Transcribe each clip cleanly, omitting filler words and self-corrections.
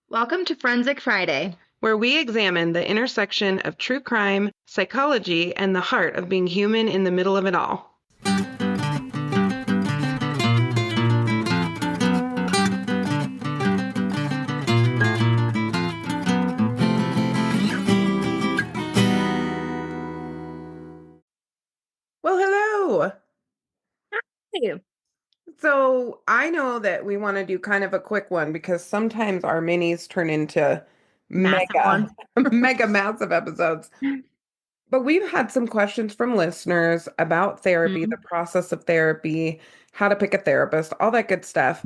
Welcome to Forensic Friday. Where we examine the intersection of true crime, psychology, and the heart of being human in the middle of it all. Well, hello. Hey, So I know that we want to do kind of a quick one because sometimes our minis turn into massive mega, one. mega massive episodes. But we've had some questions from listeners about therapy, the Mhm. process of therapy, how to pick a therapist, all that good stuff.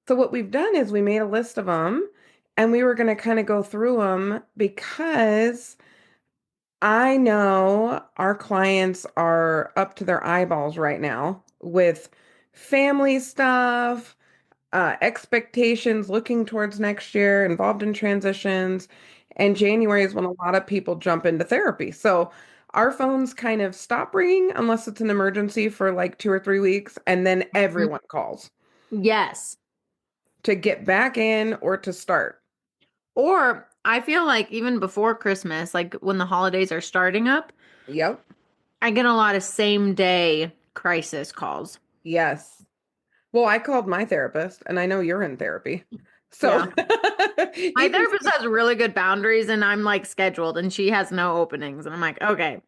So what we've done is we made a list of them and we were going to kind of go through them because I know our clients are up to their eyeballs right now with family stuff, expectations, looking towards next year, involved in transitions. And January is when a lot of people jump into therapy. So our phones kind of stop ringing unless it's an emergency for like 2 or 3 weeks, and then everyone calls Yes. to get back in or to start. Or I feel like even before Christmas, like when the holidays are starting up, Yep. I get a lot of same day crisis calls. Yes. Well, I called my therapist, and I know you're in therapy. So Yeah. My even therapist has really good boundaries and I'm like scheduled and she has no openings. And I'm like, okay.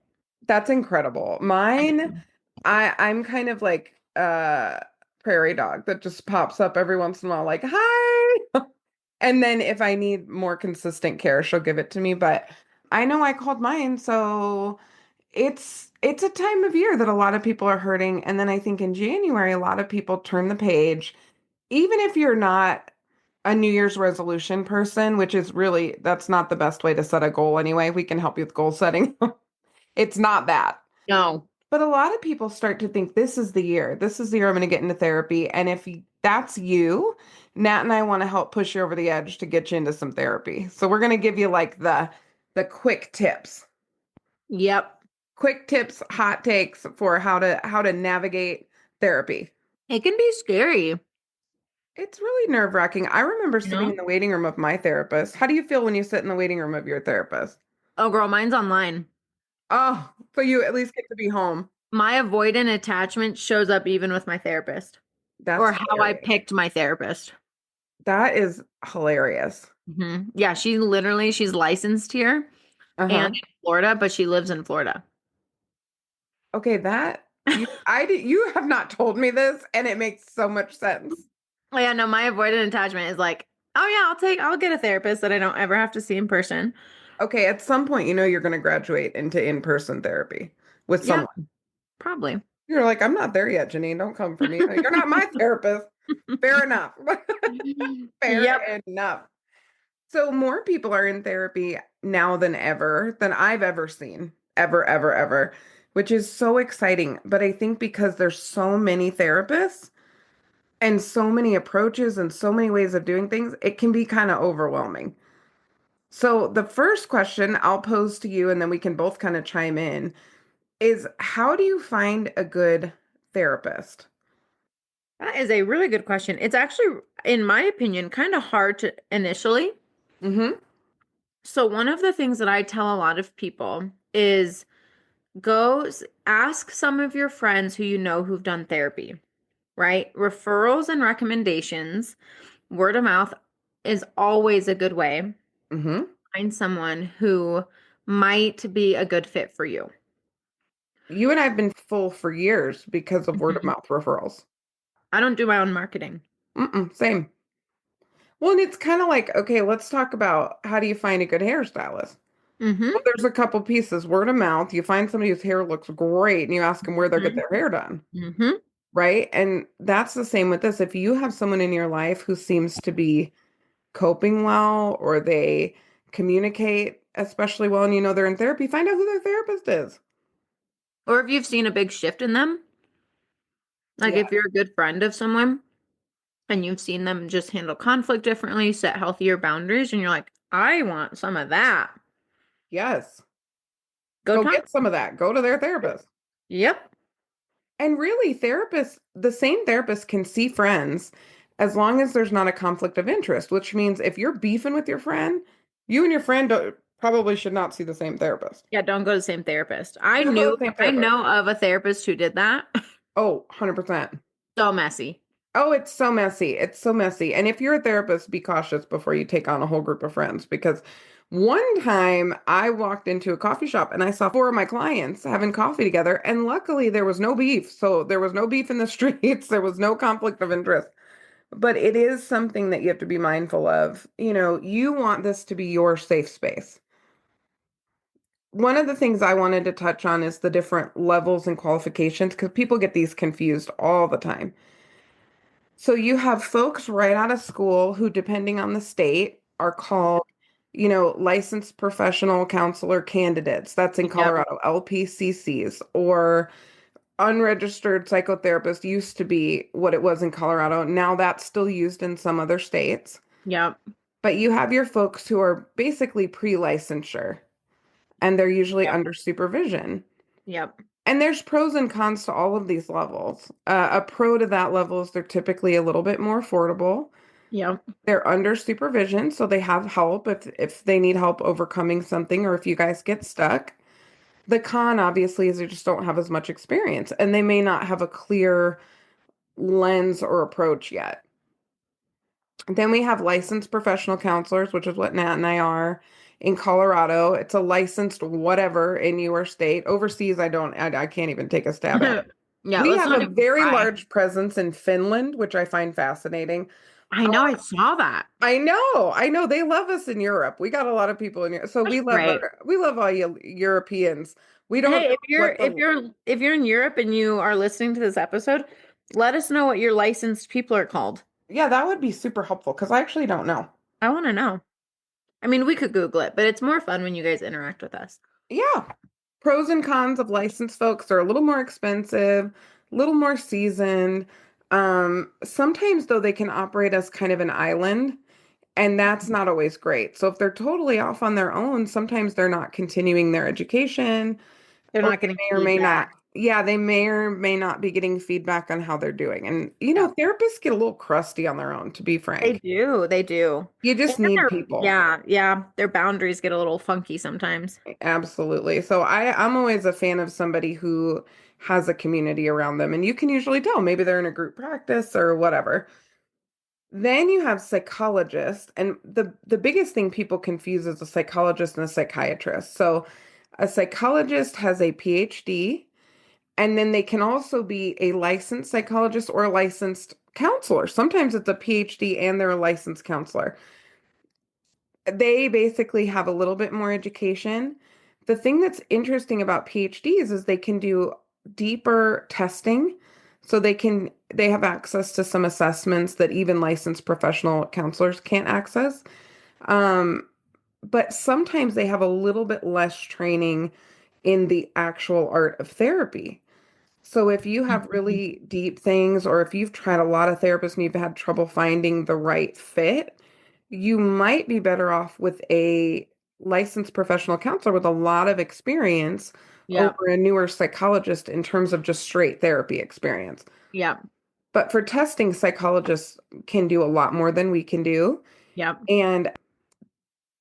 that's incredible. Mine, I'm kind of like prairie dog that just pops up every once in a while, like, hi. And then if I need more consistent care, she'll give it to me. But I know I called mine, so it's a time of year that a lot of people are hurting. And then I think in January, a lot of people turn the page. Even if you're not a New Year's resolution person, which is really, that's not the best way to set a goal anyway. We can help you with goal setting. It's not that. No. But a lot of people start to think this is the year. This is the year I'm going to get into therapy. And if that's you, Nat and I want to help push you over the edge to get you into some therapy. So we're going to give you like the quick tips. Yep. Quick tips, hot takes for how to navigate therapy. It can be scary, It's really nerve-wracking. I remember you sitting in know? the waiting room of my therapist. How do you feel when you sit in the waiting room of your therapist? Oh, girl, mine's online. Oh, so you at least get to be home. My avoidant attachment shows up even with my therapist That's or how I hilarious. picked my therapist. That is hilarious. Yeah, she's licensed here and Uh-huh. in Florida, but she lives in Florida. Okay, that you have not told me this, and it makes so much sense. Oh yeah, no, my avoidant attachment is like, oh yeah, I'll get a therapist that I don't ever have to see in person. Okay, at some point, you know you're going to graduate into in-person therapy with Yeah, someone. probably. You're like, I'm not there yet, Janine. Don't come for me. You're not my therapist. Fair enough. Fair Yep. enough. So more people are in therapy now than ever, than I've ever seen. Ever, ever, ever, which is so exciting. But I think because there's so many therapists and so many approaches and so many ways of doing things, it can be kind of overwhelming. So the first question I'll pose to you, and then we can both kind of chime in, is how do you find a good therapist? That is a really good question. It's actually, in my opinion, kind of hard to initially. Mm-hmm. So one of the things that I tell a lot of people is ask some of your friends who you know who've done therapy, right? Referrals and recommendations, word of mouth is always a good way to Mm-hmm. find someone who might be a good fit for you. You and I have been full for years because of word of Mhm. mouth referrals. I don't do my own marketing. Mm-mm, same. Well, and it's kind of like, okay, let's talk about how do you find a good hairstylist? Mm-hmm. Well, there's a couple pieces. Word of mouth. You find somebody whose hair looks great and you ask them where they get their hair done, Mm-hmm. right? And that's the same with this. If you have someone in your life who seems to be coping well or they communicate especially well and you know they're in therapy, find out who their therapist is. Or if you've seen a big shift in them, like Yeah. if you're a good friend of someone and you've seen them just handle conflict differently, set healthier boundaries, and you're like, I want some of that. Yes. Go Go talk. get some of that. Go to their therapist. Yep. And really, therapists, the same therapist can see friends as long as there's not a conflict of interest, which means if you're beefing with your friend, you and your friend probably should not see the same therapist. Yeah, don't go to the same therapist. Don't go to the same I therapist. know of a therapist who did that. Oh, 100%. So messy. Oh, it's so messy. It's so messy. And if you're a therapist, be cautious before you take on a whole group of friends because one time I walked into a coffee shop and I saw four of my clients having coffee together, and luckily there was no beef. So there was no beef in the streets, there was no conflict of interest. But it is something that you have to be mindful of. You want this to be your safe space. One of the things I wanted to touch on is the different levels and qualifications because people get these confused all the time. So you have folks right out of school who, depending on the state, are called, licensed professional counselor candidates. That's in Yep. Colorado, LPCCs, or unregistered psychotherapist used to be what it was in Colorado. Now that's still used in some other states. Yep. But you have your folks who are basically pre-licensure, and they're usually Yep. under supervision. Yep. And there's pros and cons to all of these levels. A pro to that level is they're typically a little bit more affordable. Yep. They're under supervision, so they have help if they need help overcoming something or if you guys get stuck. The con, obviously, is they just don't have as much experience and they may not have a clear lens or approach yet. Then we have licensed professional counselors, which is what Nat and I are in Colorado. It's a licensed whatever in your state. Overseas, I can't even take a stab at it. Yeah, We let's have not a even very try. large presence in Finland, which I find fascinating. I know, I saw that. I know they love us in Europe. We got a lot of people in Europe. So That's great. we love all you Europeans. We don't Hey, know what the if you're in Europe and you are listening to this episode, let us know what your licensed people are called. Yeah, that would be super helpful because I actually don't know. I want to know. I mean, we could Google it, but it's more fun when you guys interact with us. Yeah. Pros and cons of licensed folks are a little more expensive, a little more seasoned. Sometimes though they can operate as kind of an island, and that's not always great. So if they're totally off on their own, sometimes they're not continuing their education, They're or not getting they may or may not. feedback. Yeah, they may or may not be getting feedback on how they're doing. And Yeah. therapists get a little crusty on their own, to be They frank. do. They do. You And just need their, people. yeah, yeah. Their boundaries get a little funky sometimes. Absolutely. So I'm always a fan of somebody who has a community around them, and you can usually tell maybe they're in a group practice or whatever. Then you have psychologists, and the biggest thing people confuse is a psychologist and a psychiatrist. So a psychologist has a PhD, and then they can also be a licensed psychologist or a licensed counselor. Sometimes it's a PhD and they're a licensed counselor. They basically have a little bit more education. The thing that's interesting about PhDs is they can do deeper testing. So they have access to some assessments that even licensed professional counselors can't access. Um, but sometimes they have a little bit less training in the actual art of therapy. So if you have Mhm. really deep things, or if you've tried a lot of therapists and you've had trouble finding the right fit, you might be better off with a licensed professional counselor with a lot of experience Yeah. over a newer psychologist in terms of just straight therapy experience. Yeah. But for testing, psychologists can do a lot more than we can do. Yeah. And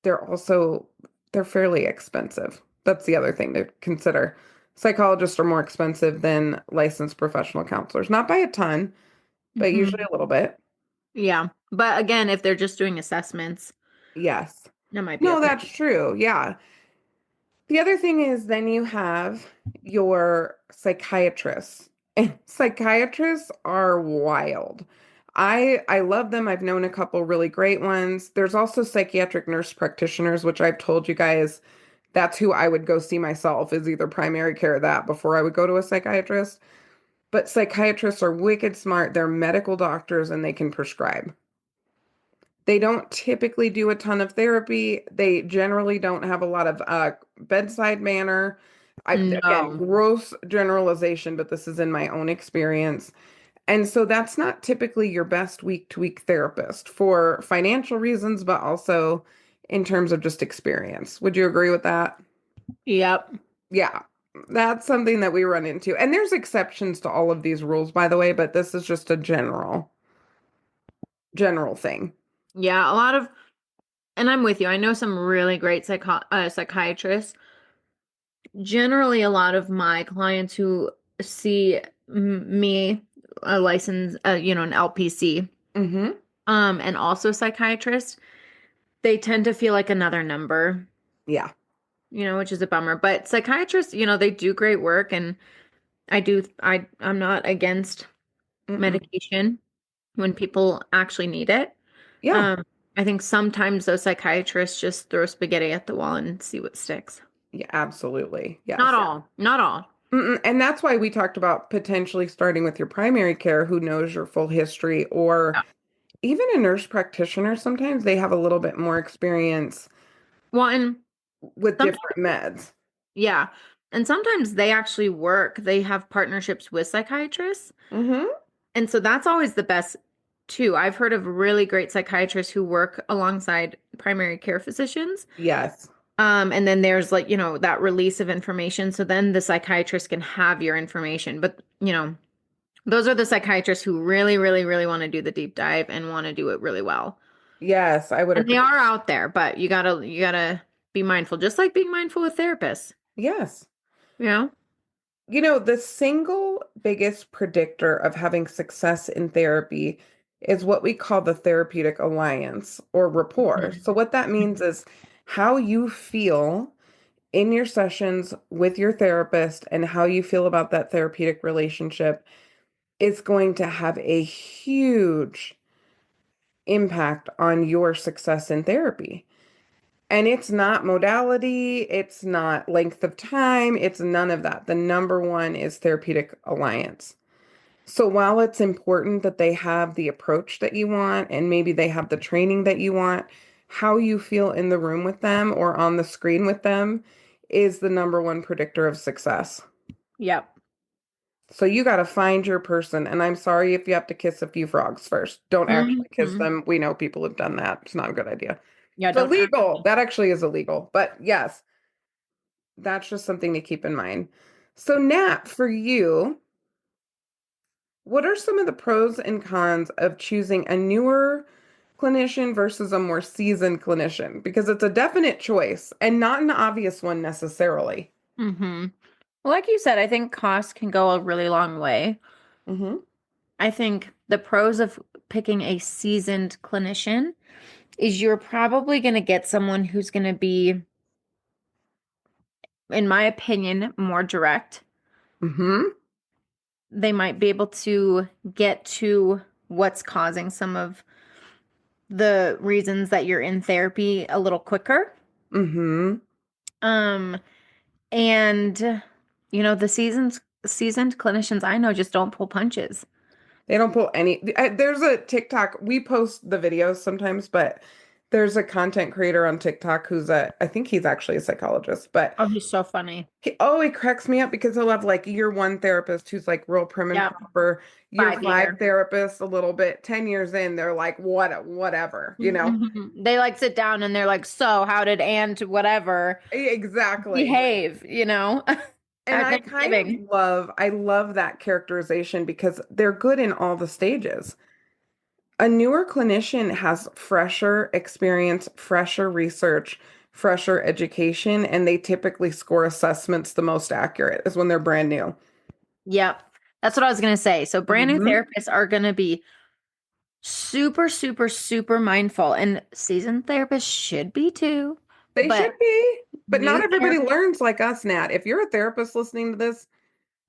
they're also they're fairly expensive. That's the other thing to consider. Psychologists are more expensive than licensed professional counselors, not by a ton, but usually Hmm. a little bit. Yeah. But again, if they're just doing assessments, Yes. that might be No, okay. that's true. Yeah. The other thing is then you have your psychiatrists. And psychiatrists are wild. I love them. I've known a couple really great ones. There's also psychiatric nurse practitioners, which I've told you guys that's who I would go see myself is either primary care or that before I would go to a psychiatrist. But psychiatrists are wicked smart. They're medical doctors and they can prescribe. They don't typically do a ton of therapy. They generally don't have a lot of bedside manner. Again, No. gross generalization, but this is in my own experience. And so that's not typically your best week to week therapist for financial reasons, but also in terms of just experience. Would you agree with that? Yep. Yeah, that's something that we run into. And there's exceptions to all of these rules, by the way, but this is just a general. general thing. Yeah, a lot of, and I'm with you. I know some really great psychiatrists. Generally, a lot of my clients who see me, a license, an LPC, Mm-hmm. and also psychiatrist, they tend to feel like another number, Yeah. which is a bummer. But psychiatrists, they do great work, and I'm not against Mm-mm. medication when people actually need it. Yeah. Um, I think sometimes those psychiatrists just throw spaghetti at the wall and see what sticks. Yeah, absolutely. Not Yes. all, not all. Mm-mm. And that's why we talked about potentially starting with your primary care who knows your full history, or Yeah. even a nurse practitioner. Sometimes they have a little bit more experience Well, and with sometimes, different meds. yeah. And sometimes they actually work, they have partnerships with psychiatrists. Mm-hmm. And so that's always the best too. I've heard of really great psychiatrists who work alongside primary care physicians. Yes. And then there's like, that release of information. So then the psychiatrist can have your information. But, those are the psychiatrists who really, really, really want to do the deep dive and want to do it really well. Yes, I would And they agree. are out there, but you gotta be mindful, just like being mindful with therapists, Yes. you know? The single biggest predictor of having success in therapy is what we call the therapeutic alliance or rapport. Mhm. So, what that means is how you feel in your sessions with your therapist and how you feel about that therapeutic relationship is going to have a huge impact on your success in therapy. And it's not modality, it's not length of time, it's none of that. The number one is therapeutic alliance. So while it's important that they have the approach that you want and maybe they have the training that you want, how you feel in the room with them or on the screen with them is the number one predictor of success. Yep. So you got to find your person. And I'm sorry if you have to kiss a few frogs first. Don't actually kiss Hmm. them. We know people have done that. It's not a good idea. Yeah, It's don't act. illegal. That actually is illegal. But yes, that's just something to keep in mind. So, Nat, for you, what are some of the pros and cons of choosing a newer clinician versus a more seasoned clinician? Because it's a definite choice and not an obvious one necessarily. Hmm. Well, like you said, I think cost can go a really long way. Mm-hmm. I think the pros of picking a seasoned clinician is you're probably going to get someone who's going to be, in my opinion, more direct. Mm-hmm. They might be able to get to what's causing some of the reasons that you're in therapy a little quicker. Mm-hmm. Um, and the seasoned clinicians I know just don't pull punches. They don't pull any. There's a TikTok. We post the videos sometimes, but there's a content creator on TikTok I think he's actually a psychologist, but Oh, he's so funny. he cracks me up because he'll have like year one therapist who's like real prim and Yep. proper, year five 5 year. therapist a little bit, 10 years in, they're like, whatever, you know? Mhm. They like sit down and they're like, so how did and whatever Exactly. behave, And at Thanksgiving? I love that characterization because they're good in all the stages. A newer clinician has fresher experience, fresher research, fresher education, and they typically score assessments the most accurate is when they're brand new. Yep. That's what I was gonna say. So brand new Hmm. therapists are gonna be super, super, super mindful, and seasoned therapists should be too. They But should be, but new not everybody therapists, learns like us, Nat. If you're a therapist listening to this,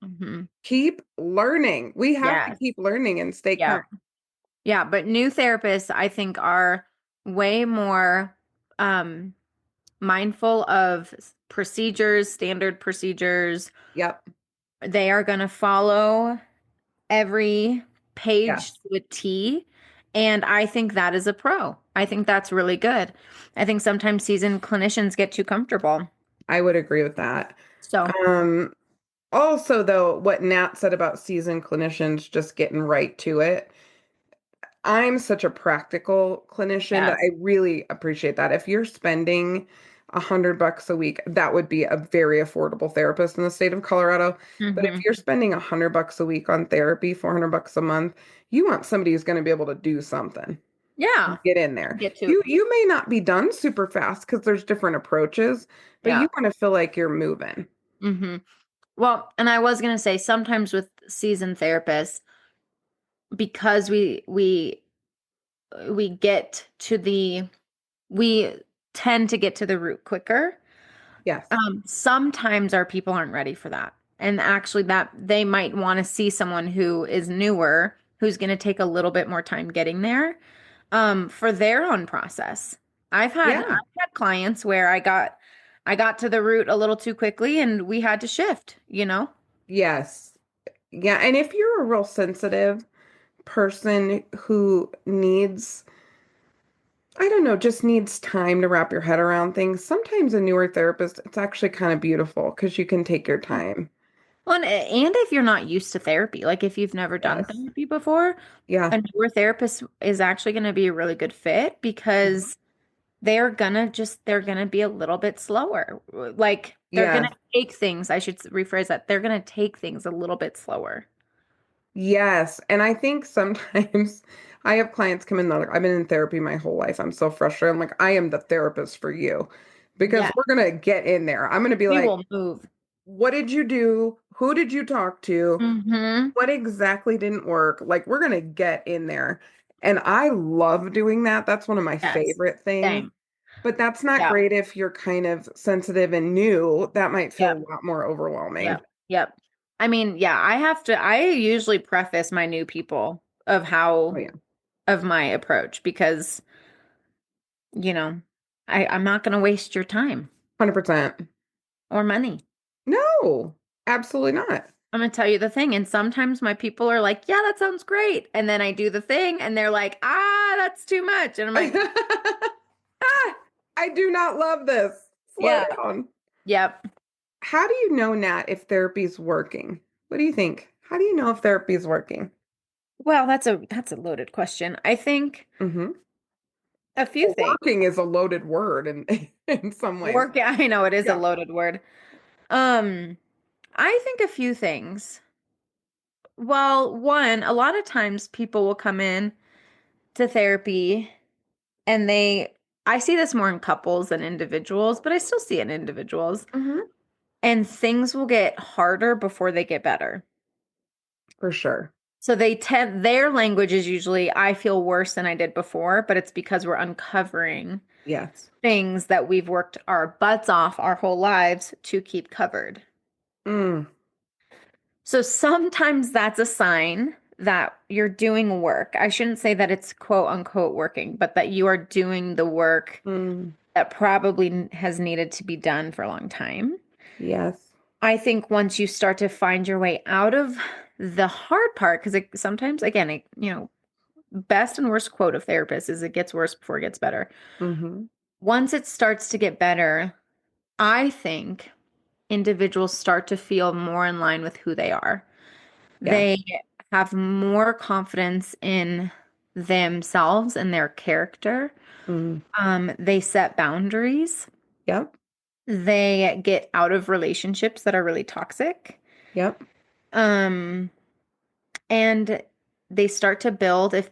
mhm, keep learning. We have to yes, keep learning and stay yeah, current. yeah. But new therapists, I think, are way more um mindful of procedures, standard procedures. Yep. They are going to follow every page Yes, to a T. And I think that is a pro. I think that's really good. I think sometimes seasoned clinicians get too comfortable. I would agree with that. So, Um, Also, though, what Nat said about seasoned clinicians just getting right to it. I'm such a practical clinician that yes. I really appreciate that. If you're spending $100 a week, that would be a very affordable therapist in the state of Colorado. But if Hmm. you're spending $100 a week on therapy, $400 a month, you want somebody who's going to be able to do something. Yeah. get in there. Get to. You may not be done super fast because there's different approaches, but you Yeah. want to feel like you're moving. Hmm. Well, and I was gonna say sometimes with seasoned therapists, because we get to the we tend to get to the root quicker. Yes. Sometimes our people aren't ready for that. And actually that they might want to see someone who is newer, who's going to take a little bit more time getting there, for their own process. I've Yeah. had clients where I got to the root a little too quickly and we had to shift, you know? Yes. Yeah. And if you're a real sensitive person who needs, I don't know, just needs time to wrap your head around things, sometimes a newer therapist, it's actually kind of beautiful because you can take your time. Well, and if you're not used to therapy, like if you've never done Yes. therapy before, Yeah. a newer therapist is actually going to be a really good fit Mhm. because they're gonna be a little bit slower. Like they're gonna Yes. take things, I should rephrase that. They're gonna take things a little bit slower. Yes. And I think sometimes I have clients come in, they're like, I've been in therapy my whole life. I'm so frustrated. I'm like, I am the therapist for you because Yeah, we're going to get in there. I'm going to be we like, will move. what did you do? Who did you talk to? Mm-hmm. What exactly didn't work? Like, we're going to get in there. And I love doing that. That's one of my Yes. favorite things. Same. But that's not Yep. great if you're kind of sensitive and new. That might feel Yep. a lot more overwhelming. Yep. Yep. I mean, yeah, I usually preface my new people of Oh, how yeah. of my approach because, you know, I'm not gonna waste your time 100%. or money. No, absolutely not. I'm gonna tell you the thing, and sometimes my people are like, "Yeah, that sounds great," and then I do the thing, and they're like, "Ah, that's too much," and I'm like, Ah, I do not love this. Slow "Yeah, down. yep." How do you know, Nat, if therapy's working? What do you think? How do you know if therapy's working? Well, that's a loaded question. I think Hmm. a few things. Working is a loaded word in in some ways. Work, I know it is a Yeah. loaded word. Um, I think a few things. Well, one, a lot of times people will come in to therapy and I see this more in couples than individuals, but I still see it in individuals. Hmm. And things will get harder before they get better. For sure. So their language is usually, I feel worse than I did before, but it's because we're uncovering Yes. things that we've worked our butts off our whole lives to keep covered. Mm, So sometimes that's a sign that you're doing work. I shouldn't say that it's quote unquote working, but that you are doing the work mm, that probably has needed to be done for a long time. yes. I think once you start to find your way out of the hard part, because sometimes, again, best and worst quote of therapists is it gets worse before it gets better. Hmm. Once it starts to get better, I think individuals start to feel more in line with who they are. They Yes. have more confidence in themselves and their character. Mm, They set boundaries. yep. They get out of relationships that are really toxic. Yep. Um, and they start to build if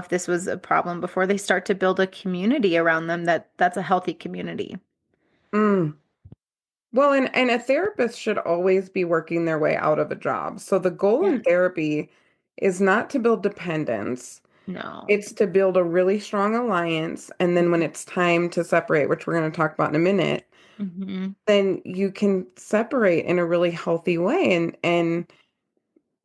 this was a problem before, they start to build a community around them that's a healthy community. Mm. Well, and a therapist should always be working their way out of a job. So the goal in Yeah. therapy is not to build dependence. No. It's to build a really strong alliance. And then when it's time to separate, which we're going to talk about in a minute, Mm-hmm. then you can separate in a really healthy way. And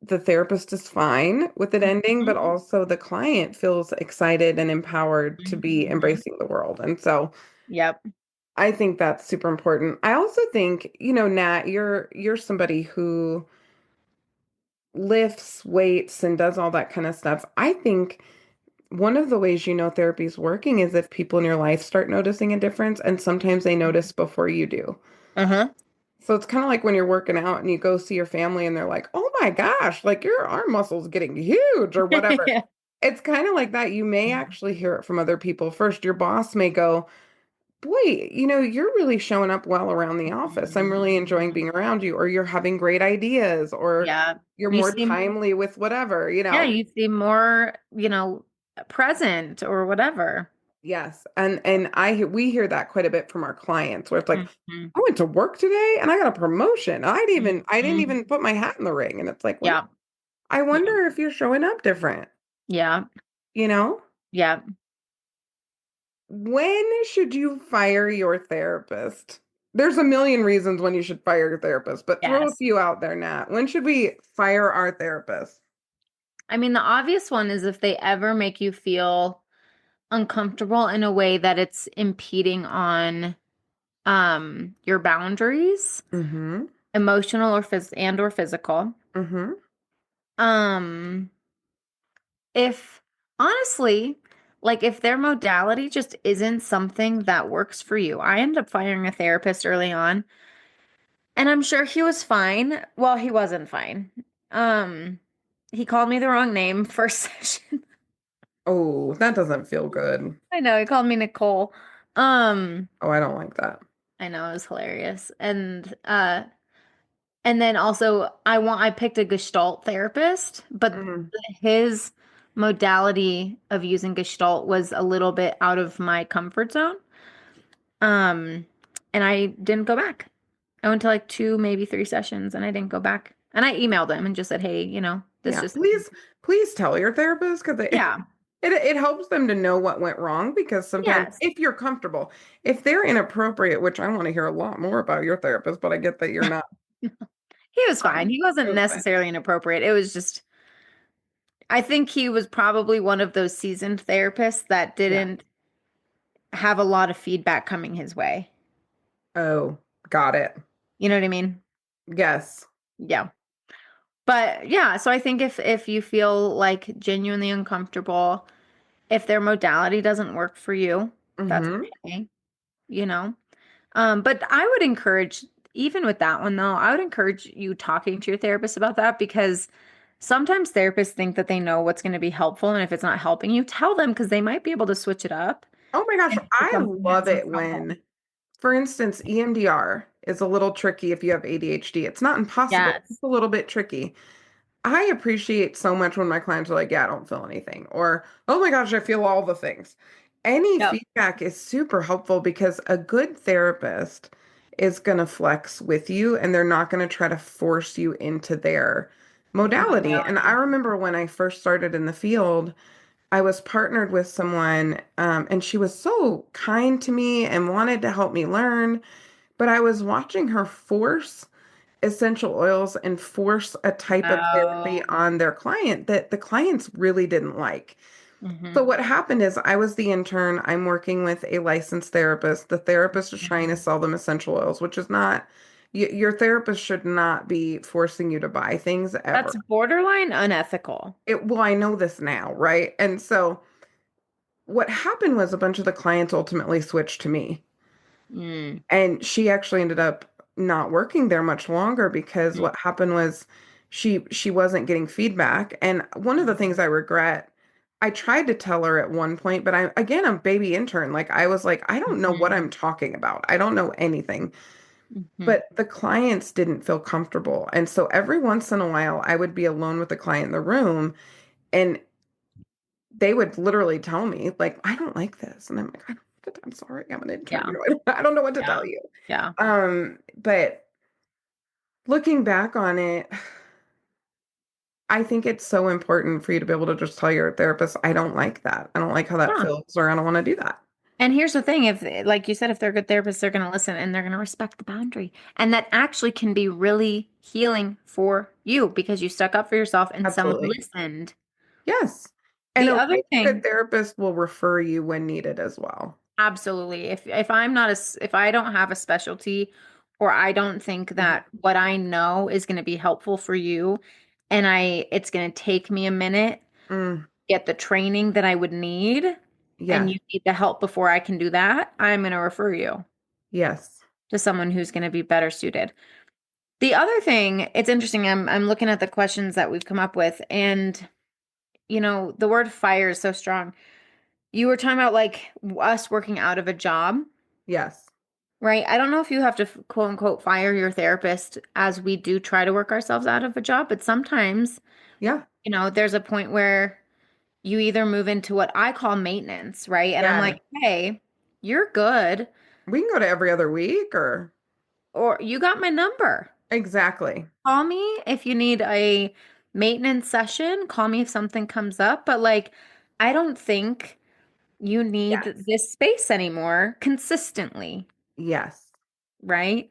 the therapist is fine with it ending, but Hmm. also the client feels excited and empowered to be Hmm. embracing the world. And so Yep. I think that's super important. I also think, Nat, you're somebody who lifts weights and does all that kind of stuff. I think one of the ways you know therapy is working is if people in your life start noticing a difference, and sometimes they notice before you do. Uh-huh. So it's kind of like when you're working out and you go see your family and they're like, "Oh my gosh, like your arm muscle's getting huge," or whatever. Yeah. It's kind of like that. You may actually hear it from other people first. Your boss may go, "Boy, you're really showing up well around the office. I'm really enjoying Mhm. being around you," or "You're having great ideas," or Yeah. "You're You more seem timely with whatever." Yeah, you seem more, present or whatever. Yes. And we hear that quite a bit from our clients where it's like, Mhm. I went to work today and I got a promotion. I didn't Mhm. even put my hat in the ring. And it's like, well, Yeah. I Yeah. wonder if you're showing up different, Yeah. you know? Yeah. When should you fire your therapist? There's a million reasons when you should fire your therapist, but throw a Yes. few out there, Nat. When should we fire our therapist? I mean, the obvious one is if they ever make you feel uncomfortable in a way that it's impeding on your boundaries, Mm-hmm. emotional or physical. Mm-hmm. Um, if honestly, like if their modality just isn't something that works for you. I ended up firing a therapist early on, and I'm sure he was fine. Well, he wasn't fine. Um, he called me the wrong name first session. Oh, that doesn't feel good. I know, he called me Nicole. Um, Oh, I don't like that. I know it was hilarious. And then also I picked a Gestalt therapist, but Mm, his modality of using Gestalt was a little bit out of my comfort zone. Um, and I didn't go back. I went to like two, maybe three sessions and I didn't go back. And I emailed him and just said, "Hey, this yeah, just please tell your therapist because yeah. it helps them to know what went wrong because sometimes Yes. if you're comfortable, if they're inappropriate, which I want to hear a lot more about your therapist, but I get that you're not. He was fine. He It wasn't was fine. necessarily inappropriate. It was just I think he was probably one of those seasoned therapists that Yeah. didn't have a lot of feedback coming his way. Oh, got it. You know what I mean? Yes. Yeah. But yeah, so I think if you feel like genuinely uncomfortable, if their modality doesn't work for you, that's Mm-hmm. okay, you know. But I would encourage, even with that one though, I would encourage you talking to your therapist about that because sometimes therapists think that they know what's going to be helpful, and if it's not helping you, tell them because they might be able to switch it up Oh my gosh, and do I something love that's more it helpful. when, for instance, EMDR is a little tricky if you have ADHD. It's not impossible, it's Yes. a little bit tricky. I appreciate so much when my clients are like, yeah, I don't feel anything, or oh my gosh, I feel all the things. Any Yep. feedback is super helpful because a good therapist is going to flex with you and they're not going to try to force you into their modality. And I Modality. remember when I first started in the field, I was partnered with someone, and she was so kind to me and wanted to help me learn, but I was watching her force essential oils and force a type of therapy Oh. on their client that the clients really didn't like. So Hmm. what happened is I was the intern. I'm working with a licensed therapist. The therapist is trying to sell them essential oils, which is not, your therapist should not be forcing you to buy things ever. That's borderline unethical. Well, I know this now, right? And so what happened was a bunch of the clients ultimately switched to me. Mm. And she actually ended up not working there much longer because what happened was she wasn't getting feedback. And one of the things I regret, I tried to tell her at one point, but I'm a baby intern. Like I was like, I don't know what Hmm. I'm talking about. I don't know anything. Hmm. But the clients didn't feel comfortable. And so every once in a while I would be alone with the client in the room and they would literally tell me, like, I don't like this. And I'm like, I'm sorry, I'm an intern. Yeah. I don't know what to Yeah. tell you. Yeah. But looking back on it, I think it's so important for you to be able to just tell your therapist, I don't like that. I don't like how that Yeah. feels, or I don't want to do that. And here's the thing, if like you said, if they're good therapists, they're going to listen and they're going to respect the boundary. And that actually can be really healing for you because you stuck up for yourself and someone Absolutely. listened. Yes. And The a other really good thing, therapist will refer you when needed as well. absolutely, if I'm not if I don't have a specialty or I don't think Mhm. that what I know is going to be helpful for you and it's going to take me a minute Mm, get the training that I would need and yes. you need the help before I can do that, I'm going to refer you Yes. to someone who's going to be better suited. The other thing, it's interesting. I'm looking at the questions that we've come up with, and the word fire is so strong. You were talking about like us working out of a job, Yes. right? I don't know if you have to quote unquote fire your therapist as we do try to work ourselves out of a job, but sometimes, Yeah. there's a point where you either move into what I call maintenance, right? And I'm Yeah. like, hey, you're good, We can go to every other week or or you got my number. exactly. Call me if you need a maintenance session. Call me if something comes up. But like, I don't think you need Yes. this space anymore consistently, Yes. right?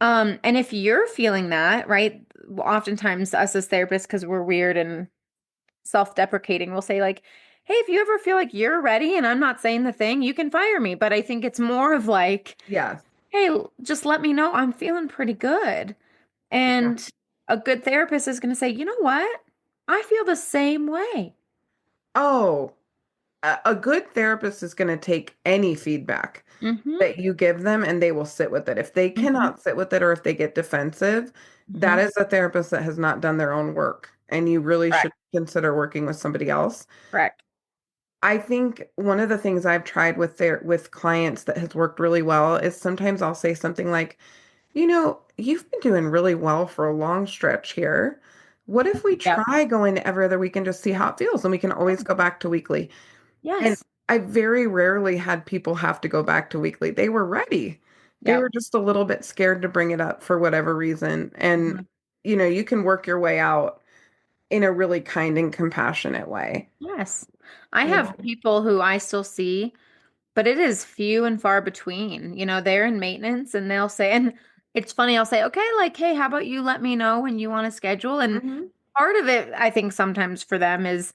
And if you're feeling that, right, oftentimes us as therapists, because we're weird and self-deprecating, we'll say like, hey, if you ever feel like you're ready and I'm not saying the thing, you can fire me. But I think it's more of like, Yes. hey, just let me know I'm feeling pretty good. Yeah. And a good therapist is going to say, you know what? I feel the same way. Oh, a good therapist is going to take any feedback Mm-hmm. that you give them and they will sit with it. If they Mm-hmm. cannot sit with it or if they get defensive, that Mm-hmm. is a therapist that has not done their own work. And you really should Correct. consider working with somebody else. Correct. I think one of the things I've tried with clients that has worked really well is sometimes I'll say something like, you've been doing really well for a long stretch here. What if we Yep. try going every other week and just see how it feels? And we can always go back to weekly. And Yes. I very rarely had people have to go back to weekly. They were ready. They were Yep. just a little bit scared to bring it up for whatever reason. And, Mhm. you can work your way out in a really kind and compassionate way. Yes. I You have know? people who I still see, but it is few and far between. They're in maintenance and they'll say, and it's funny, I'll say, okay, like, hey, how about you let me know when you want to schedule? And Hmm. part of it, I think sometimes for them is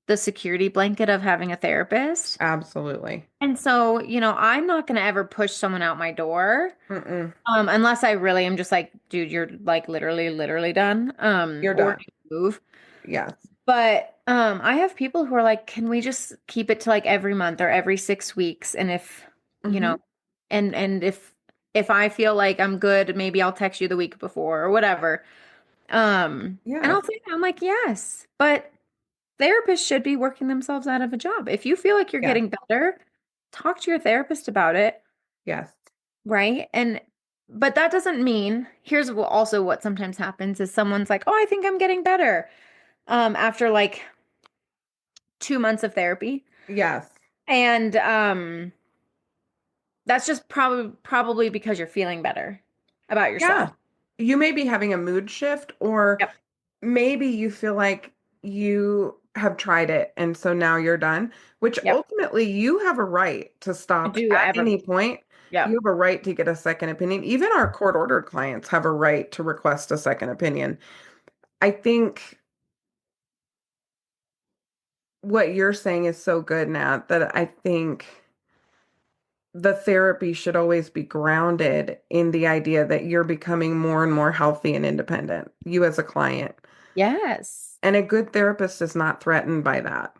the security blanket of having a therapist. Absolutely. And so, I'm not going to ever push someone out my door, Mm-mm. unless I really am just like, dude, you're like literally done, You're or done. move. Yes. But I have people who are like, can we just keep it to like every month or every 6 weeks? And if, you Hmm. know, and if I feel like I'm good, maybe I'll text you the week before or whatever. And Yes. I'll say, I'm like, yes, but therapists should be working themselves out of a job. If you feel like you're Yes. getting better, talk to your therapist about it, Yes. right? But that doesn't mean, here's also what sometimes happens is someone's like, oh, I think I'm getting better. After like 2 months of therapy. Yes. And that's just probably because you're feeling better about Yeah. yourself. You may be having a mood shift, or Yep. maybe you feel like you have tried it and so now you're done, which Yep. ultimately you have a right to stop Do at whatever. any point. You Yep. have a right to get a second opinion. Even our court ordered clients have a right to request a second opinion. I think what you're saying is so good, Nat, that I think the therapy should always be grounded in the idea that you're becoming more and more healthy and independent, you as a client. Yes. And a good therapist is not threatened by that.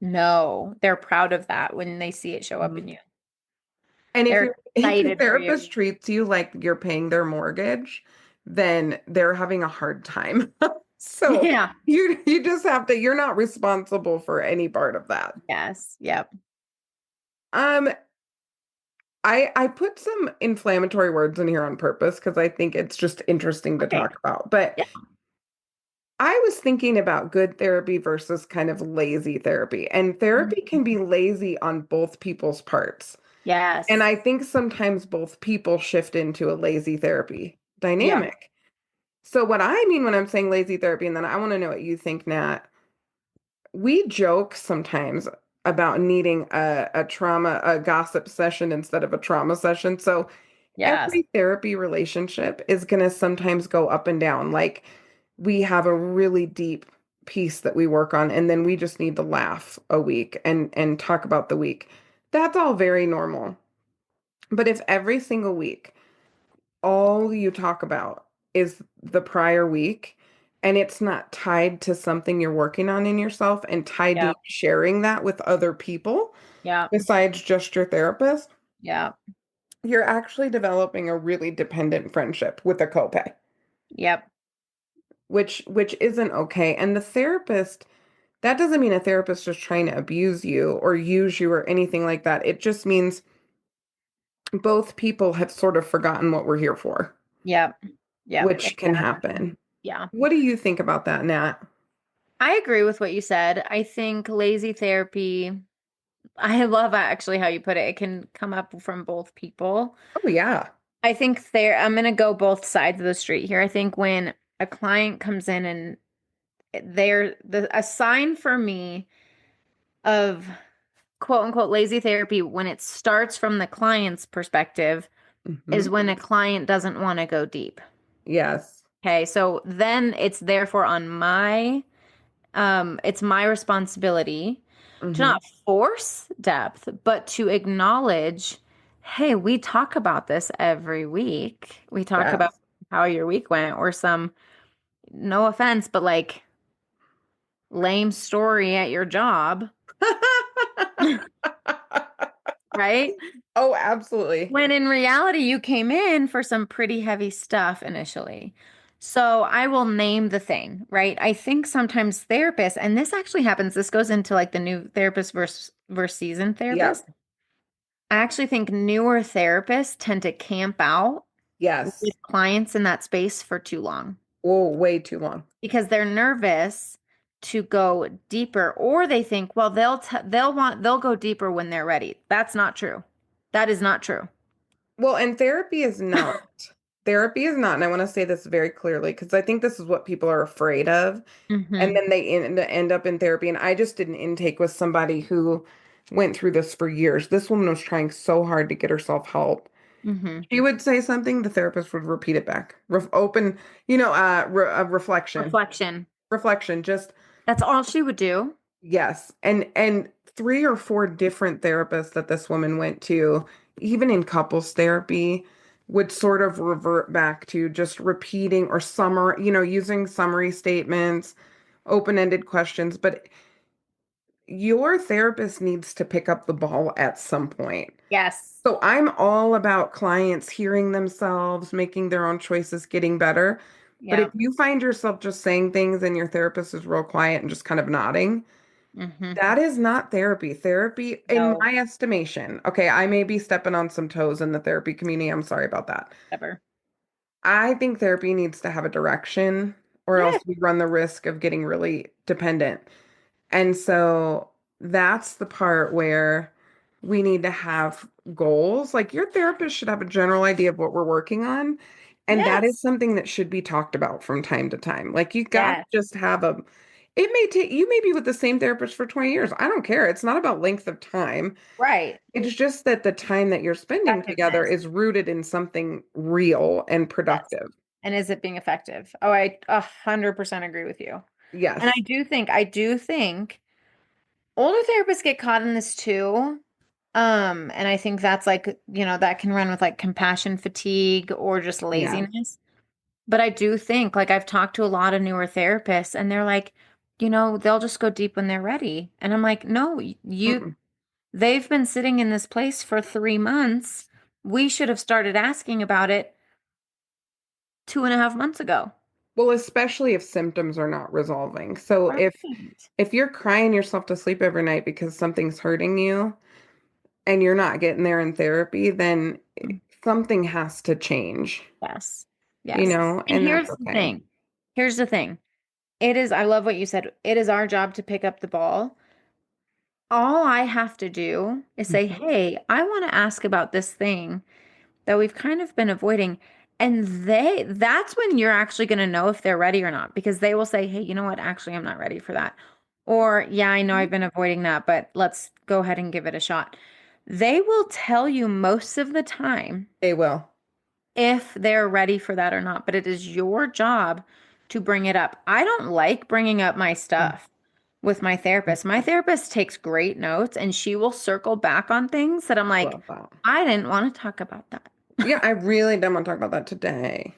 No, they're proud of that when they see it show up in Mhm. you. And if They're your excited for you. therapist treats you like you're paying their mortgage, then they're having a hard time. So Yeah. you just have to, you're not responsible for any part of that. Yes. Yep. Um, I put some inflammatory words in here on purpose because I think it's just interesting to Okay. talk about. But Yeah. I was thinking about good therapy versus kind of lazy therapy. And therapy can be lazy on both people's parts. And Yes. I think sometimes both people shift into a lazy therapy Yeah. dynamic. So, what I mean when I'm saying lazy therapy, and then I want to know what you think, Nat, we joke sometimes about needing a gossip session instead of a trauma session. So, Yes. every therapy relationship is going to sometimes go up and down. Like, we have a really deep piece that we work on, and then we just need to laugh a week and talk about the week. That's all very normal. But if every single week all you talk about is the prior week and it's not tied to something you're working on in yourself and tied to you Yep. sharing that with other people Yep. besides just your therapist, Yep. you're actually developing a really dependent friendship with a copay, Yep. which isn't okay. And the therapist, that doesn't mean a therapist is trying to abuse you or use you or anything like that. It just means both people have sort of forgotten what we're here for, Yep. Yep. which can Exactly. happen. Yeah. What do you think about that, Nat? I agree with what you said. I think lazy therapy, I love actually how you put it. It can come up from both people. Oh yeah. I think I'm going to go both sides of the street here. I think when a client comes in and a sign for me of quote unquote lazy therapy when it starts from the client's perspective Hmm. is when a client doesn't want to go deep. Yes. Okay, so then it's therefore on it's my responsibility to Hmm. not force depth, but to acknowledge, hey, we talk about this every week. We talk about Yes. how your week went, or some, no offense, but like lame story at your job, right? Oh, absolutely. When in reality, you came in for some pretty heavy stuff initially. So I will name the thing, right? I think sometimes therapists, and this actually happens, this goes into like the new therapist versus seasoned therapist. Yep. I actually think newer therapists tend to camp out Yes. with clients in that space for too long Oh, way too long. because they're nervous to go deeper, or they think, well, they'll go deeper when they're ready. That's not true. That is not true. Well, and therapy is not. Therapy is not, and I want to say this very clearly because I think this is what people are afraid of. And Hmm. then they end up in therapy. And I just did an intake with somebody who went through this for years. This woman was trying so hard to get herself help. Hmm. She would say something, the therapist would repeat it back. Reflection. Reflection. Reflection, just That's all she would do. yes. And three or four different therapists that this woman went to, even in couples therapy, would sort of revert back to just repeating or using summary statements, open-ended questions, but your therapist needs to pick up the ball at some point. Yes. So I'm all about clients hearing themselves, making their own choices, getting better. But if Yeah. you find yourself just saying things and your therapist is real quiet and just kind of nodding, Hmm. that is not therapy. Therapy, in No, my estimation, okay, I may be stepping on some toes in the therapy community. I'm sorry about that. ever. I think therapy needs to have a direction, or else Yeah. we run the risk of getting really dependent. And so that's the part where we need to have goals. Like your therapist should have a general idea of what we're working on. And that is Yes. something that should be talked about from time to time. Like you got to Yes. just have it may take, you may be with the same therapist for 20 years. I don't care. It's not about length of time. Right. It's just that the time that you're spending together Effectiveness. is rooted in something real and Yes. productive. And is it being effective? Oh, I 100% agree with you. And Yes. I do think older therapists get caught in this too. And I think that's like, that can run with like compassion fatigue or just Yes. laziness. But I do think, like, I've talked to a lot of newer therapists, and they're like, they'll just go deep when they're ready. And I'm like, no, Mm-mm. they've been sitting in this place for 3 months. We should have started asking about it 2.5 months ago. Well, especially if symptoms are not resolving. So Right. if you're crying yourself to sleep every night because something's hurting you and you're not getting there in therapy, then Mm. something has to change, Yes. Yes. And and that's here's the okay. thing. Here's the thing. I love what you said. It is our job to pick up the ball. All I have to do is say, Mhm. hey, I want to ask about this thing that we've kind of been avoiding. And that's when you're actually going to know if they're ready or not, because they will say, hey, you know what? Actually, I'm not ready for that. Or, yeah, I know I've been avoiding that, but let's go ahead and give it a shot. They will tell you most of the time They will. if they're ready for that or not, but it is your job to bring it up. I don't like bringing up my stuff with my therapist. My therapist takes great notes and she will circle back on things that I'm like, Love that. I didn't want to talk about that. Yeah, I really don't want to talk about that today,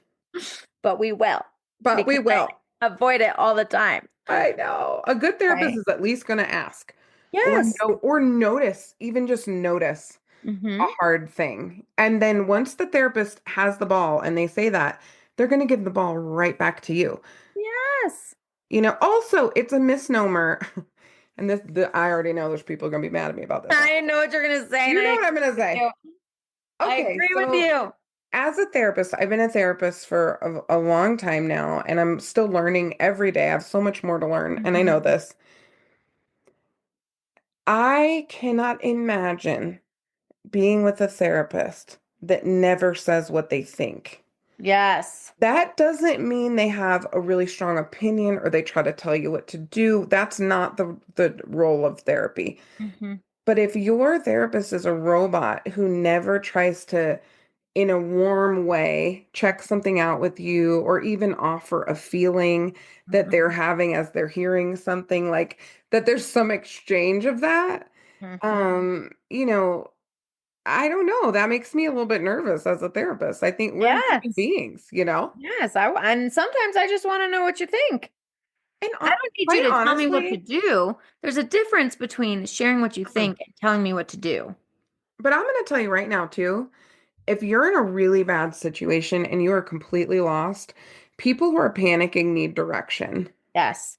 But we will but we because I will. avoid it all the time. I know. A good therapist Right. is at least going to ask Yes. or notice, even just notice a Mm-hmm. hard thing. And then once the therapist has the ball and they say that, they're going to give the ball right back to you. Yes. Also, it's a misnomer. And I already know there's people going to be mad at me about this. I know what you're gonna say, and You I know agree what I'm going to with say. you. I Okay, agree with so you. As a therapist, I've been a therapist for a long time now, and I'm still learning every day. I have so much more to learn, and I know Mhm. this. I cannot imagine being with a therapist that never says what they think. Yes. That doesn't mean they have a really strong opinion or they try to tell you what to do. That's not the role of therapy. Hmm. But if your therapist is a robot who never tries to, in a warm way, check something out with you or even offer a feeling that they're Hmm. having as they're hearing something, like that there's some exchange of that, Hmm. you know, I don't know. That makes me a little bit nervous as a therapist. I think we're human Yes. beings, you know? Yes. And sometimes I just want to know what you think. And I don't need you quite to tell me what to honestly, do. There's a difference between sharing what you mm, think and telling me what to do. but I'm going to tell you right now, too, if you're in a really bad situation and you are completely lost, people who are panicking need direction. Yes.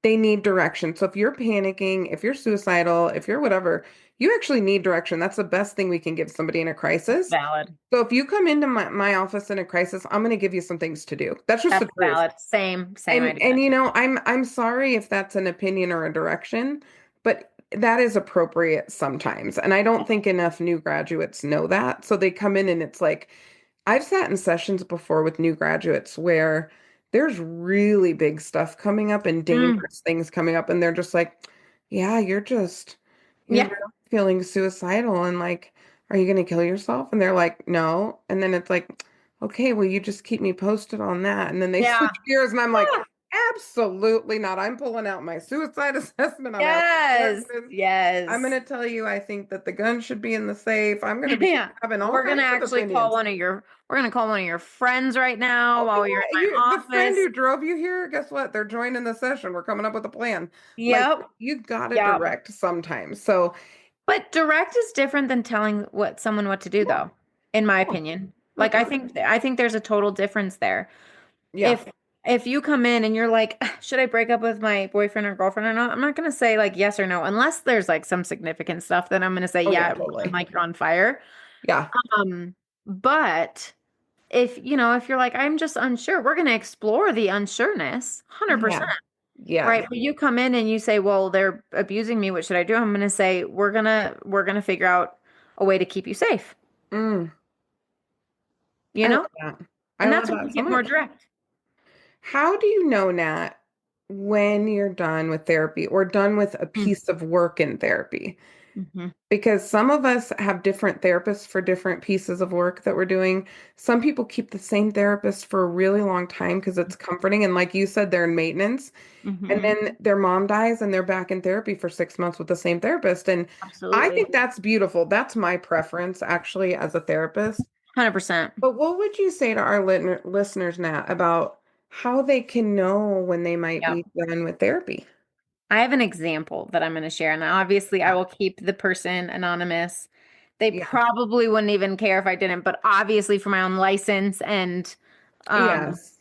They need direction. So if you're panicking, if you're suicidal, if you're whatever, you actually need direction. That's the best thing we can give somebody in a crisis. Valid. So if you come into my office in a crisis, I'm going to give you some things to do. That's just the That's truth. valid. Same And idea. you know, I'm sorry if that's an opinion or a direction, but that is appropriate sometimes. And I don't think enough new graduates know that. So they come in and it's like I've sat in sessions before with new graduates where there's really big stuff coming up and Mm. dangerous things coming up, and they're just like, yeah, you're Yeah. really feeling suicidal, and like, are you gonna kill yourself? And they're like, no. And then it's like, okay, well, you just keep me posted on that. And then they Yeah. switch gears, and I'm like, Ah, absolutely not. I'm pulling out my suicide assessment. I'm asking yes. questions. I'm Yes. gonna tell you I think that the gun should be in the safe. I'm gonna be Yeah. having all kinds of opinions. We're gonna call one of your friends right now Oh while you're in yeah, my the friend office. who drove you here, guess what? They're joining the session. We're coming up with a plan. Like Yep. you gotta Yep. direct sometimes. So But direct is different than telling someone what to do yeah, though, in my yeah, opinion. Like mm-mm, I think there's a total difference there. yeah, If if you come in and you're like, should I break up with my boyfriend or girlfriend or not? I'm not gonna say like yes or no, unless there's like some significant stuff, then I'm gonna say oh yeah, yeah, and totally. like you're on fire. Yeah, But if if you're like, I'm just unsure, we're gonna explore the unsureness, 100%. yeah, yeah. Right. But you come in and you say, well, they're abusing me. What should I do? I'm gonna say, we're gonna figure out a way to keep you safe, Mm, you I love know? that. I And love that's when that you so get more much. direct. How do you know, Nat, when you're done with therapy or done with a piece of work in therapy? Mm-hmm. Because some of us have different therapists for different pieces of work that we're doing. Some people keep the same therapist for a really long time because it's comforting. And like you said, they're in maintenance. And Mm-hmm. then their mom dies and they're back in therapy for 6 months with the same therapist. And I Absolutely. think that's beautiful. That's my preference actually as a therapist. 100%. But what would you say to our listeners, Nat, about how they can know when they might Yep. be done with therapy? I have an example that I'm going to share. And obviously, I Yeah. will keep the person anonymous. They Yeah. probably wouldn't even care if I didn't, but obviously, for my own license and, um, Yes.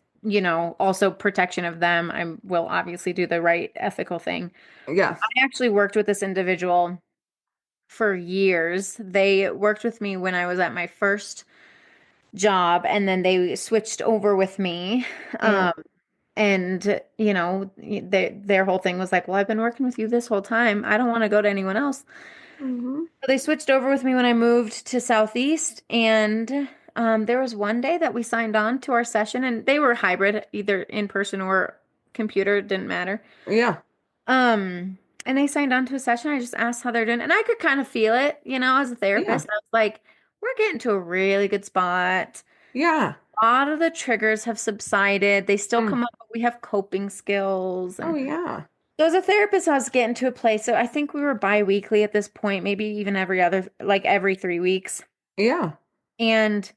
also protection of them, I will obviously do the right ethical thing. Yes. I actually worked with this individual for years. They worked with me when I was at my first job, and then they switched over with me. Mm. And their whole thing was like, well, I've been working with you this whole time. I don't want to go to anyone else. Mm-hmm. So they switched over with me when I moved to Southeast, and there was one day that we signed on to our session, and they were hybrid, either in person or computer, it didn't matter. Yeah. And they signed on to a session. I just asked how they're doing, and I could kind of feel it, as a Yeah. therapist. I was like, we're getting to a really good spot. Yeah. A lot of the triggers have subsided. They still Mm. come up, but we have coping skills. Oh, And yeah. so as a therapist, I was getting to a place. So I think we were bi-weekly at this point, maybe even every 3 weeks. Yeah. And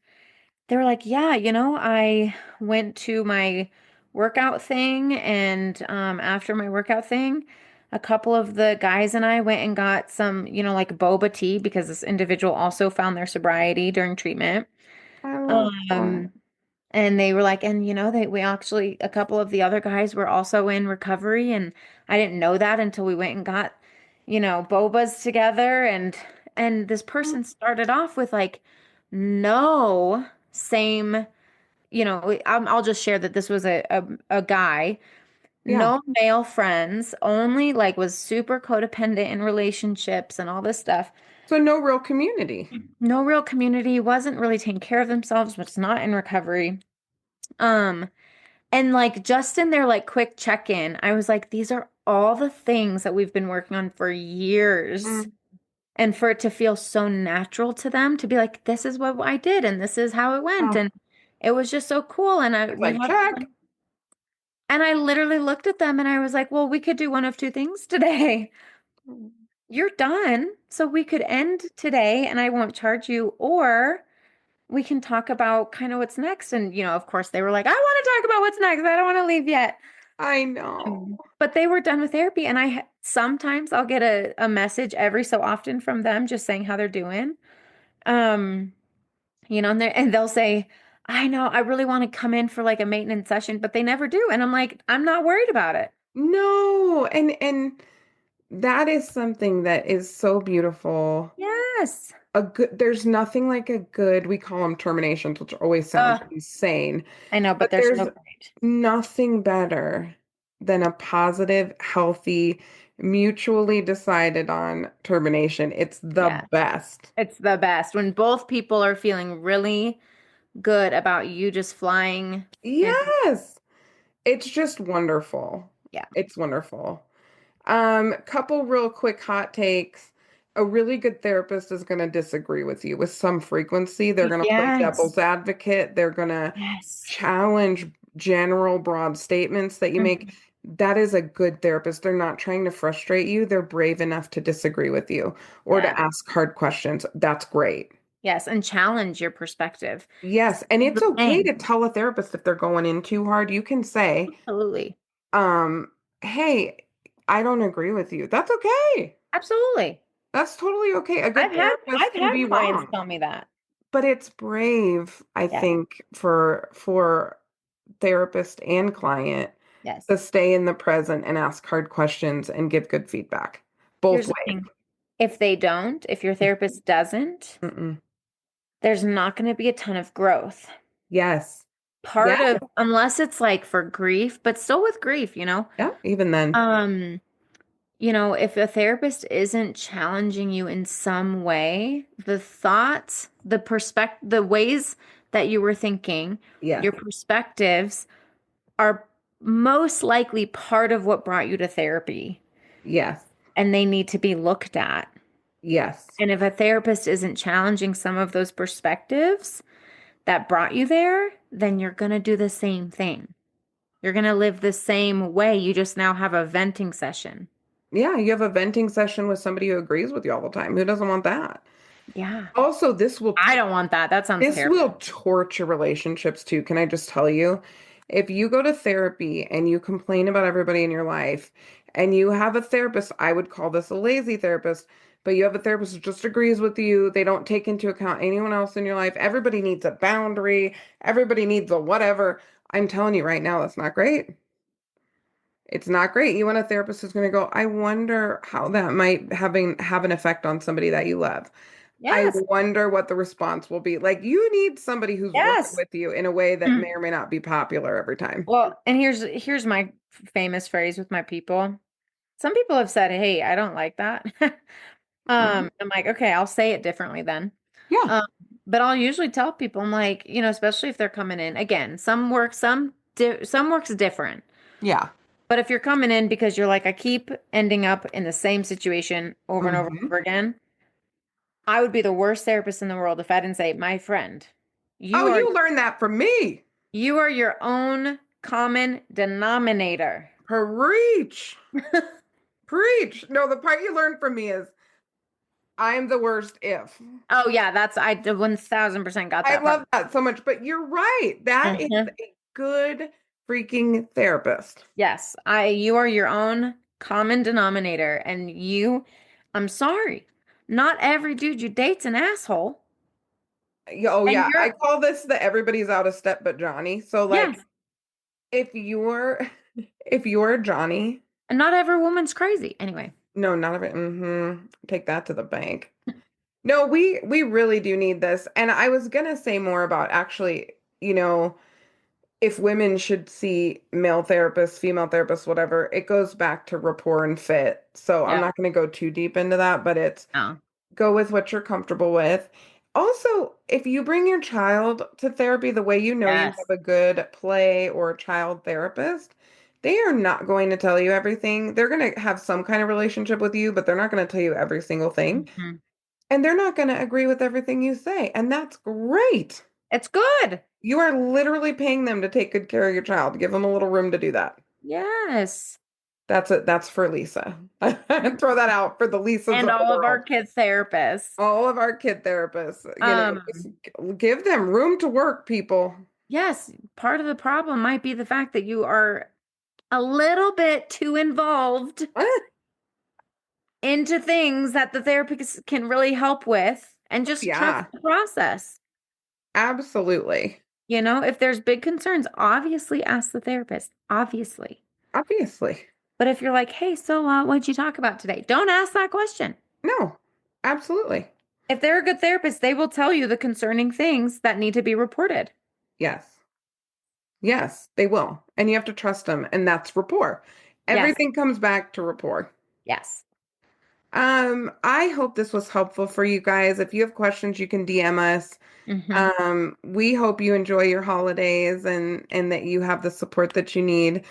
they were like, yeah, I went to my workout thing. And after my workout thing, a couple of the guys and I went and got some, like boba tea because this individual also found their sobriety during treatment. I love that. Um, And they were like, and we actually, a couple of the other guys were also in recovery. And I didn't know that until we went and got, bobas together. And this person started off with like no same, I'll just share that this was a guy, Yeah. no male friends, only like was super codependent in relationships and all this stuff. So no real community. No real community, wasn't really taking care of themselves, was not in recovery. Um, and like just in their like quick check-in, I was like, these are all the things that we've been working on for years. Mm. And for it to feel so natural to them to be like, this is what I did and this is how it went. Oh, And it was just so cool. And it's we like had check. fun. And I literally looked at them and I was like, well, we could do one of two things today. You're done. So we could end today and I won't charge you, or we can talk about kind of what's next. And, of course, they were like, I want to talk about what's next. I don't want to leave yet. I know. But they were done with therapy. And sometimes I'll get a message every so often from them just saying how they're doing. Um, and they'll say, I know, I really want to come in for like a maintenance session, but they never do. And I'm like, I'm not worried about it. No, and that is something that is so beautiful. Yes. There's nothing like a good, we call them terminations, which always sound Uh, insane, I know, but but they're there's so great. nothing better than a positive, healthy, mutually decided on termination. It's the Yeah. best. It's the best when both people are feeling really good about you just flying into, Yes. It's just wonderful. yeah. It's wonderful. Couple real quick hot takes. A really good therapist is going to disagree with you with some frequency. They're going to play Yes. devil's advocate. They're going to Yes. challenge general broad statements that you make. Mhm. That is a good therapist. They're not trying to frustrate you. They're brave enough to disagree with you or Yeah. to ask hard questions. That's great. Yes. And challenge your perspective. Yes, and it's The okay to thing. tell a therapist if they're going in too hard. You can say, Absolutely. um, hey, I don't agree with you. That's okay. Absolutely. That's totally okay. A I've good had therapist I've can had be clients wrong, tell me that. but it's brave, I Yes. think, for therapist and client Yes. to stay in the present and ask hard questions and give good feedback both Here's the ways. thing. If your therapist doesn't, Mm-mm. there's not going to be a ton of growth. Yes. Yeah. Part of, unless it's like for grief, but still with grief, Yeah. Even then. um, if a therapist isn't challenging you in some way, the thoughts, the ways that you were thinking, Yes. your perspectives are most likely part of what brought you to therapy, Yes. and they need to be looked at. Yes. And if a therapist isn't challenging some of those perspectives that brought you there, then you're going to do the same thing. You're going to live the same way. You just now have a venting session. Yeah. You have a venting session with somebody who agrees with you all the time. Who doesn't want that? Yeah. Also, I don't want that. That sounds this will terrible. torture relationships too. Can I just tell you? If you go to therapy and you complain about everybody in your life and you have a therapist, I would call this a lazy therapist, but you have a therapist who just agrees with you. They don't take into account anyone else in your life. Everybody needs a boundary. Everybody needs a whatever. I'm telling you right now, that's not great. It's not great. You want a therapist who's going to go, I wonder how that might have an effect on somebody that you love. I Yes. wonder what the response will be. Like you need somebody who's working Yes. with you in a way that may Mm. or may not be popular every time. Well, and here's my famous phrase with my people. Some people have said, "Hey, I don't like that." Mhm. I'm like, "Okay, I'll say it differently then." Yeah. Um, but I'll usually tell people, I'm like, especially if they're coming in. Again, some works different. Yeah. But if you're coming in because you're like, I keep ending up in the same situation over and over and Hmm. over again, I would be the worst therapist in the world if I didn't say, my friend, Oh, you are you learned that from me. you are your own common denominator. Preach. Preach. No, the part you learned from me is I'm the worst if. Oh yeah, I 1000% got I that part. love that so much, but you're right. That is Mhm. a good freaking therapist. Yes, you are your own common denominator, and I'm sorry, not every dude you date's an asshole. Oh And yeah, I call this the everybody's out of step but Johnny. So like yes, if you're if you're Johnny, and not every woman's crazy. Anyway, no, none of it. Take that to the bank. No, we really do need this. And I was gonna say more about actually, you know, if women should see male therapists, female therapists, whatever, it goes back to rapport and fit. So I'm Yeah. not gonna go too deep into that, but it's Oh, go with what you're comfortable with. Also, if you bring your child to therapy the way you know you yes. have a good play or child therapist, they are not going to tell you everything. They're going to have some kind of relationship with you, but they're not going to tell you every single thing. Mhm. And they're not going to agree with everything you say. And that's great. It's good. You are literally paying them to take good care of your child. Give them a little room to do that. Yes. That's it. That's for Lisa. Throw that out for the Lisas And of the all of our world. kids' therapists. All of our kid therapists, just Um, give them room to work, people. yes, part of the problem might be the fact that you are a little bit too involved into things that the therapist can really help with and just trust Yeah, the process. absolutely. If there's big concerns, obviously ask the therapist, obviously. Obviously. But if you're like, hey, so what'd you talk about today? Don't ask that question. No, absolutely. If they're a good therapist, they will tell you the concerning things that need to be reported. Yes. Yes, they will. And you have to trust them, and that's rapport. Yes. Everything comes back to rapport. Yes. I hope this was helpful for you guys. If you have questions, you can DM us. Hmm. We hope you enjoy your holidays and that you have the support that you need.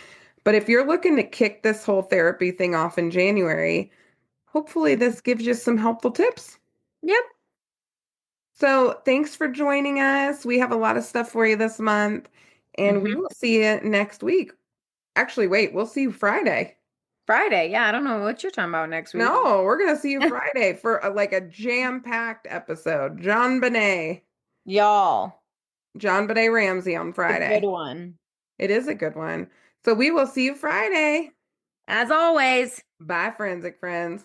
But if you're looking to kick this whole therapy thing off in January, hopefully this gives you some helpful tips. Yep. So thanks for joining us. We have a lot of stuff for you this month, and we Hmm. will see you next week. Actually, wait, we'll see you Friday. Friday. Yeah, I don't know what you're talking about next week. No, we're gonna see you Friday for like a jam-packed episode. Y'all, John Benet Ramsey on the good Friday. one. It is a good one. So we will see you Friday. As always. Bye, forensic friends.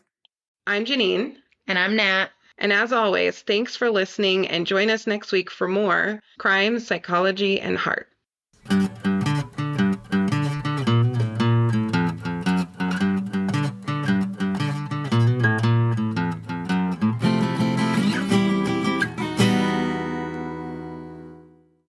I'm Janine. And I'm Nat. And as always, thanks for listening and join us next week for more crime, psychology, and heart.